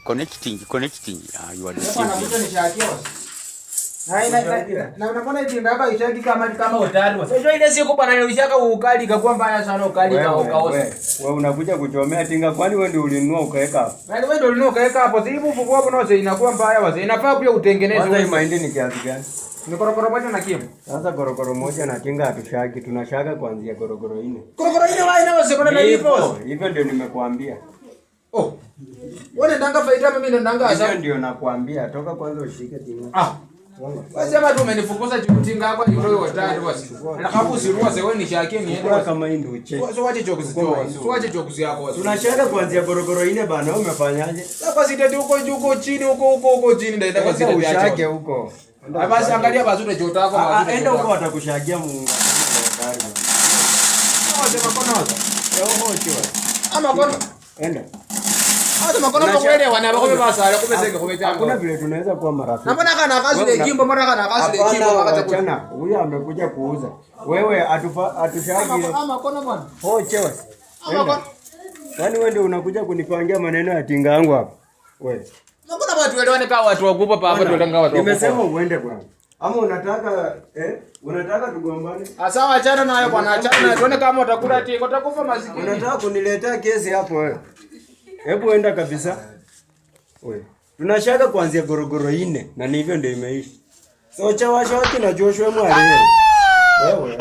Connecting. You are the same. Na unapona hivi ngaba ishaki kama utari wasa. Sio ile siku bwana ilishaka ukali kakuwa mbaya sana ukali kaosa. Wewe unakuja kuchomea tinga kwani wewe ndio ulinunua ukaweka hapo? Yaani wewe ndio ulinunua ukaweka hapo. Sibu fuko hapo nao inakuwa mbaya wasa. Inafaa pia utengeneze wewe. Mahindi ni kiasi gani? Ni korokoro moja na kipo. Sasa korokoro moja na tinga hatushaki, tunashaka kuanzia korokoro 4. Korokoro 4 wewe na wewe kuna hivyo. Hivyo ndio nimekuambia. Oh. Wewe ndanga faida mimi ndanga asa. Hivyo ndio nakwambia, toka kwanza ushike tinga. Wasema tu umenifukuza chutinga hapa ni wewe watatu wasi. Na hapo usiruhusu wewe ni shaki niende kama hii ndio uche. Sio wache chokuzi kwa. Sio wache chokuzi yako. Tunashaka kuanzia korokoro 4 bana, wewe umefanyaje? Sasa sitati huko chini huko chini ndio itakuwa sita ushake huko. Basi angalia bazuri choto yako bazuri. Enda huko atakushagia muunga. Sema kona waza. Leo choa. Ama kona. Enda. Hata makona mkwele wana bako basa kumeseka kumechanga. Hakuna vile tunaweza kuwa marafiki. Na mbona kana kazi ile kimbo mbona kana kazi ile kimbo wakati kuna. Huyu amekuja kuuza. Wewe atushagi. Ama kona bwana. Choa. Ama kona. Kwani wewe ndio unakuja kunipangia maneno ya tinga yangu hapa? Wewe. Mbona watu waelewane kama watu wakubwa hapa ndio ndanga watu wakubwa. Nimesema uende bwana. Ama unataka tugombane? Sawa achana nayo bwana, achana nayo. Tuone kama utakula tiko, utakufa masikini. Unataka kuniletea kesi hapo wewe? Hebu enda kabisa. Wewe. Tunashaka kuanzia gorogoro 4 na ni hivyo ndio imeishi. So chawasha watu na Joshua mwale. Wewe.